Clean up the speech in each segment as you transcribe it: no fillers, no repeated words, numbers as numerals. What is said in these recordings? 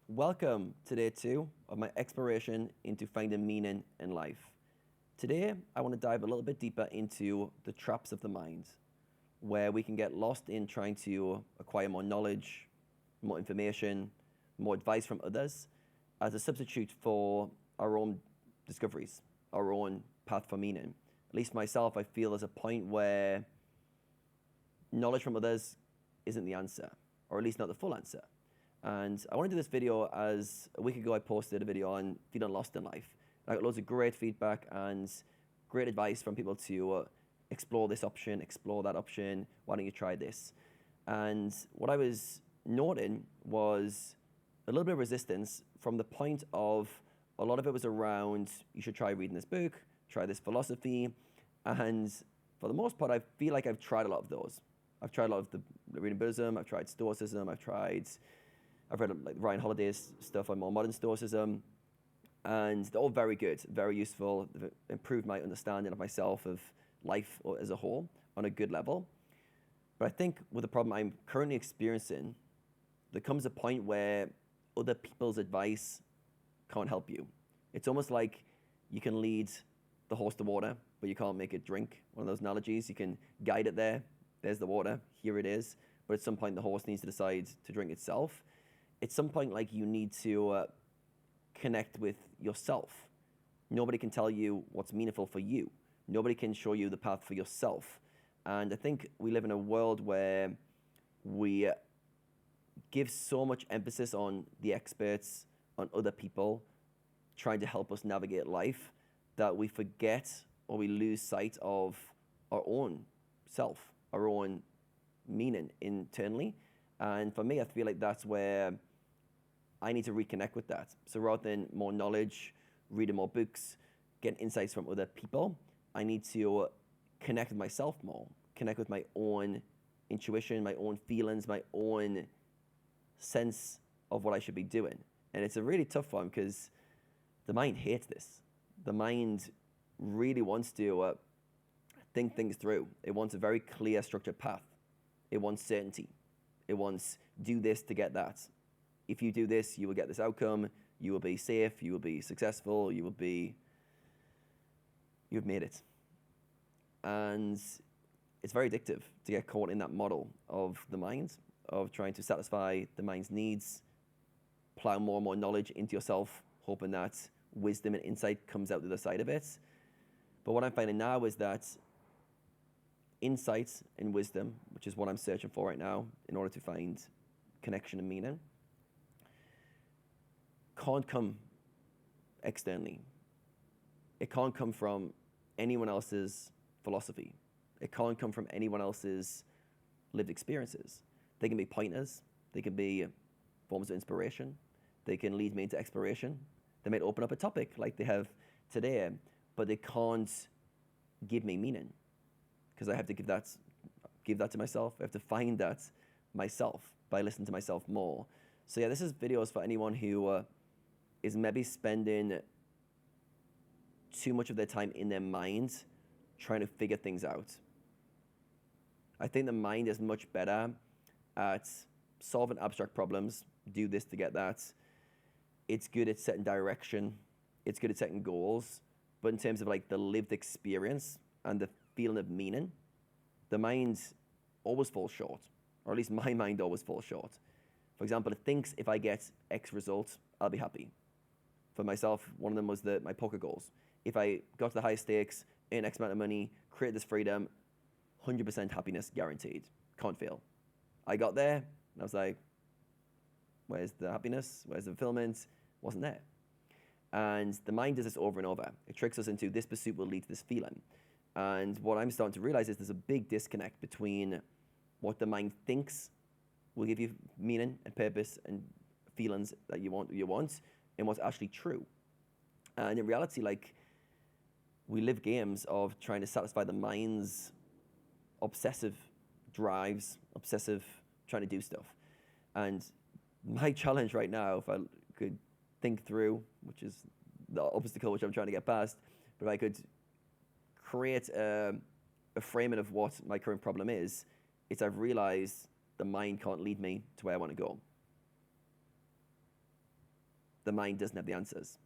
Welcome to day two of my exploration into finding meaning in life. Today, I want to dive a little bit deeper into the traps of the mind, where we can get lost in trying to acquire more knowledge, more information, more advice from others as a substitute for our own discoveries, our own path for meaning. At least myself, I feel there's a point where knowledge from others isn't the answer, or at least not the full answer. And I want to do this video as a week ago I posted a video on feeling lost in life. I got loads of great feedback and great advice from people to explore this option, explore that option. Why don't you try this? And what I was noting was a little bit of resistance from the point of a lot of it was around you should try reading this book, try this philosophy. And for the most part, I feel like I've tried a lot of those. I've tried a lot of the reading Buddhism, I've tried Stoicism, I've read like Ryan Holiday's stuff on more modern Stoicism, and they're all very good, very useful. They've improved my understanding of myself, of life as a whole, on a good level. But I think with the problem I'm currently experiencing, there comes a point where other people's advice can't help you. It's almost like you can lead the horse to water, but you can't make it drink. One of those analogies, you can guide it there. There's the water, here it is. But at some point, the horse needs to decide to drink itself. At some point, like you need to connect with yourself. Nobody can tell you what's meaningful for you. Nobody can show you the path for yourself. And I think we live in a world where we give so much emphasis on the experts, on other people, trying to help us navigate life, that we forget or we lose sight of our own self, our own meaning internally. And for me, I feel like that's where I need to reconnect with that. So rather than more knowledge, reading more books, getting insights from other people, I need to connect with myself more, connect with my own intuition, my own feelings, my own sense of what I should be doing. And it's a really tough one because the mind hates this. The mind really wants to think things through. It wants a very clear, structured path. It wants certainty. It wants do this to get that. If you do this, you will get this outcome. You will be safe. You will be successful. You've made it. And it's very addictive to get caught in that model of the mind, of trying to satisfy the mind's needs, plow more and more knowledge into yourself, hoping that wisdom and insight comes out the other side of it. But what I'm finding now is that insight and wisdom, which is what I'm searching for right now in order to find connection and meaning, can't come externally. It can't come from anyone else's philosophy. It can't come from anyone else's lived experiences. They can be pointers. They can be forms of inspiration. They can lead me into exploration. They might open up a topic like they have today, but they can't give me meaning because I have to give that to myself. I have to find that myself by listening to myself more. So yeah, this is videos for anyone who is maybe spending too much of their time in their mind trying to figure things out. I think the mind is much better at solving abstract problems, do this to get that. It's good at setting direction. It's good at setting goals. But in terms of like the lived experience and the feeling of meaning, the mind always falls short, or at least my mind always falls short. For example, it thinks if I get X result, I'll be happy. For myself, one of them was my poker goals. If I got to the high stakes, earn X amount of money, create this freedom, 100% happiness guaranteed. Can't fail. I got there, and I was like, where's the happiness? Where's the fulfillment? Wasn't there. And the mind does this over and over. It tricks us into this pursuit will lead to this feeling. And what I'm starting to realize is there's a big disconnect between what the mind thinks will give you meaning and purpose and feelings that you want, and what's actually true. And in reality, like, we live games of trying to satisfy the mind's obsessive drives, trying to do stuff. And my challenge right now, if I could think through, which is the obstacle which I'm trying to get past, but if I could create a framing of what my current problem is, it's I've realized the mind can't lead me to where I want to go. the mind doesn't have the answers.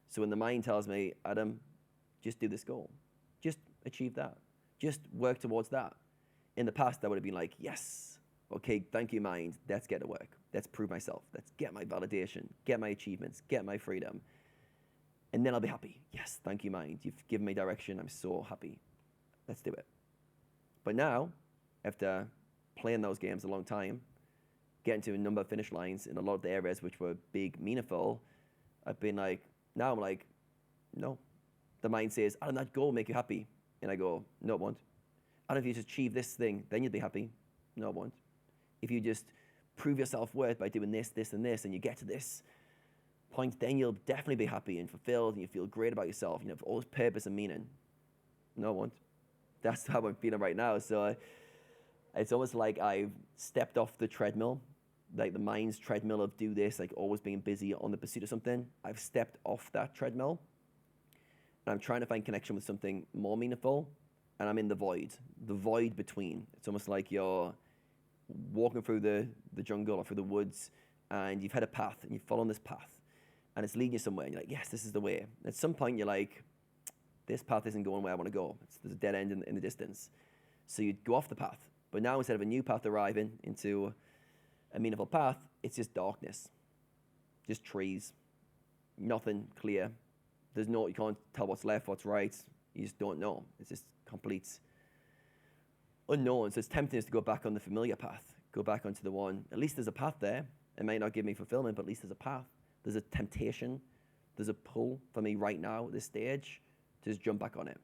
So when the mind tells me, Adam, just do this goal, just achieve that, just work towards that. In the past, I would have been like, yes, okay, thank you, mind, let's get to work. Let's prove myself. Let's get my validation, get my achievements, get my freedom. And then I'll be happy. Yes, thank you, mind. You've given me direction. I'm so happy. Let's do it. But now, after playing those games a long time, getting to a number of finish lines in a lot of the areas which were big, meaningful, I've been like, now I'm like, no. The mind says, Adam, that goal will make you happy. And I go, no, it won't. Adam, if you just achieve this thing, then you'll be happy. No, it won't. If you just prove your self-worth by doing this, this, and this, and you get to this point, then you'll definitely be happy and fulfilled, and you feel great about yourself, and you have all this purpose and meaning. No, it won't. That's how I'm feeling right now. So it's almost like I've stepped off the treadmill, like the mind's treadmill of do this, like always being busy on the pursuit of something. I've stepped off that treadmill, and I'm trying to find connection with something more meaningful, and I'm in the void between. It's almost like you're walking through the jungle or through the woods, and you've had a path, and you've followed this path, and it's leading you somewhere, and you're like, yes, this is the way. And at some point, you're like, this path isn't going where I want to go. There's a dead end in the distance. So you go off the path. But now instead of a new path arriving into a meaningful path, it's just darkness. Just trees. Nothing clear. You can't tell what's left, what's right. You just don't know. It's just complete unknown. So it's tempting us to go back on the familiar path. Go back onto the one. At least there's a path there. It may not give me fulfillment, but at least there's a path. There's a temptation. There's a pull for me right now at this stage to just jump back on it.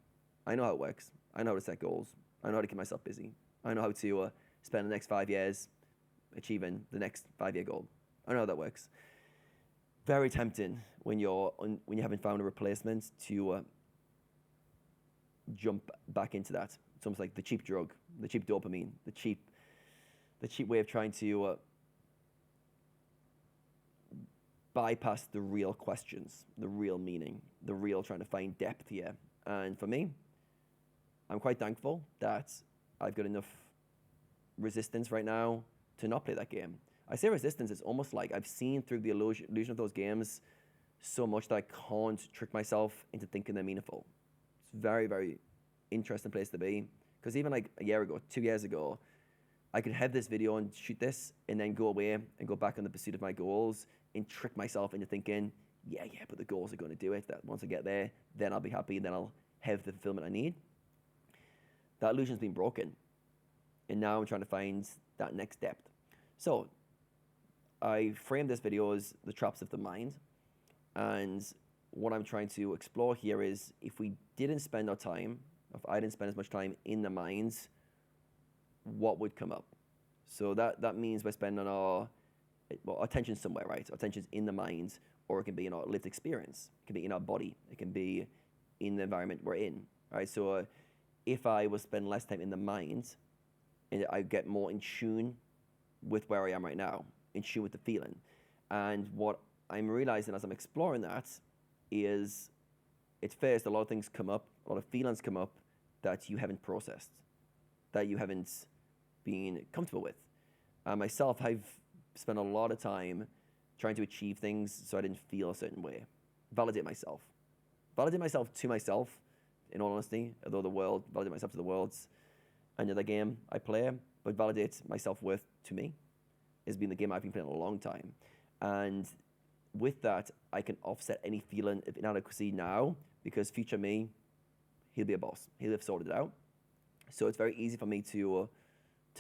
I know how it works. I know how to set goals. I know how to keep myself busy. I know how to spend the next 5 years achieving the next 5-year goal. I know how that works. Very tempting when you haven't found a replacement to jump back into that. It's almost like the cheap drug, the cheap dopamine, the cheap way of trying to bypass the real questions, the real meaning, the real trying to find depth here. And for me, I'm quite thankful that I've got enough resistance right now to not play that game. I say resistance, it's almost like I've seen through the illusion of those games so much that I can't trick myself into thinking they're meaningful. It's a very, very interesting place to be. Because even like a year ago, 2 years ago, I could have this video and shoot this and then go away and go back on the pursuit of my goals and trick myself into thinking, yeah, but the goals are going to do it. That once I get there, then I'll be happy, then I'll have the fulfillment I need. That illusion's been broken. And now I'm trying to find that next depth. So I framed this video as the traps of the mind. And what I'm trying to explore here is if we didn't spend our time, if I didn't spend as much time in the minds, what would come up? So that means by spending our attention somewhere, right? Our attention's in the mind, or it can be in our lived experience. It can be in our body. It can be in the environment we're in, right? So if I was spend less time in the mind, and I get more in tune with where I am right now, in tune with the feeling. And what I'm realizing as I'm exploring that is, at first, a lot of things come up, a lot of feelings come up that you haven't processed, that you haven't been comfortable with. Myself, I've spent a lot of time trying to achieve things so I didn't feel a certain way. Validate myself to myself, in all honesty, although validate myself to the world's another game I play, but validate my self-worth to me has been the game I've been playing a long time. And with that, I can offset any feeling of inadequacy now because future me, he'll be a boss. He'll have sorted it out. So it's very easy for me to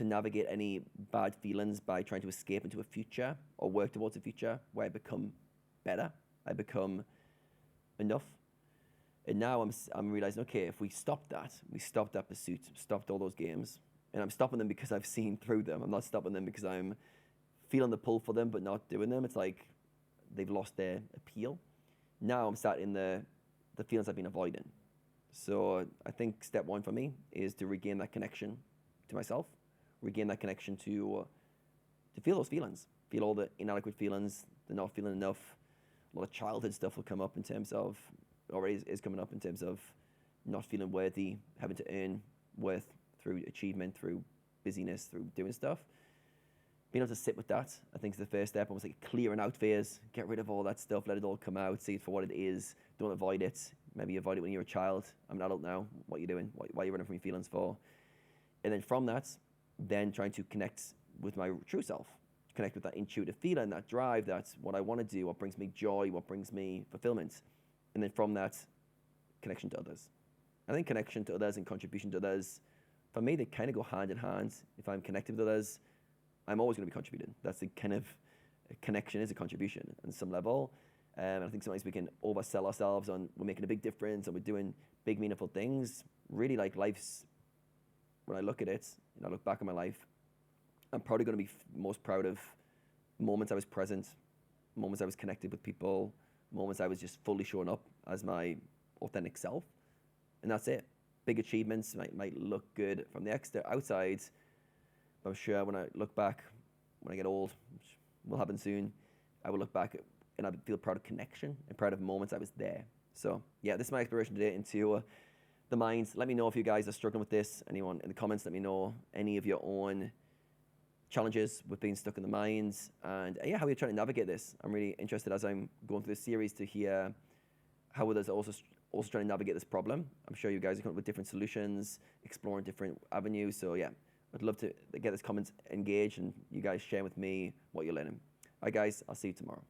navigate any bad feelings by trying to escape into a future or work towards a future where I become better, I become enough. And now I'm realizing, okay, if we stopped that pursuit, stopped all those games, and I'm stopping them because I've seen through them. I'm not stopping them because I'm feeling the pull for them but not doing them. It's like they've lost their appeal. Now I'm starting the feelings I've been avoiding. So I think step one for me is to regain that connection to myself, regain that connection to feel those feelings, feel all the inadequate feelings, the not feeling enough. A lot of childhood stuff will come up in terms of, already is coming up in terms of not feeling worthy, having to earn worth through achievement, through busyness, through doing stuff. being able to sit with that, I think, is the first step. Almost like a clearing out phase. Get rid of all that stuff. Let it all come out. See it for what it is. Don't avoid it. Maybe avoid it when you're a child. I'm an adult now. What are you doing? Why are you running from your feelings for? And then from that, then trying to connect with my true self. Connect with that intuitive feeling, that drive, that's what I want to do, what brings me joy, what brings me fulfillment. And then from that, connection to others. I think connection to others and contribution to others, for me, they kind of go hand in hand. If I'm connected with others, I'm always going to be contributing. That's the kind of connection is a contribution on some level. And I think sometimes we can oversell ourselves on we're making a big difference and we're doing big, meaningful things. Really, like life's, when I look at it and I look back on my life, I'm probably going to be most proud of moments I was present, moments I was connected with people, moments I was just fully showing up as my authentic self. And that's it. Big achievements might look good from the outside, but I'm sure when I look back, when I get old, which will happen soon, I will look back and I feel proud of connection and proud of moments I was there. So yeah, this is my exploration today into the minds. Let me know if you guys are struggling with this. Anyone in the comments, let me know any of your own challenges with being stuck in the minds and yeah, how you're trying to navigate this. I'm really interested as I'm going through this series to hear how others are also trying to navigate this problem. I'm sure you guys are coming up with different solutions, exploring different avenues. So yeah, I'd love to get this comments engaged and you guys share with me what you're learning. All right, guys, I'll see you tomorrow.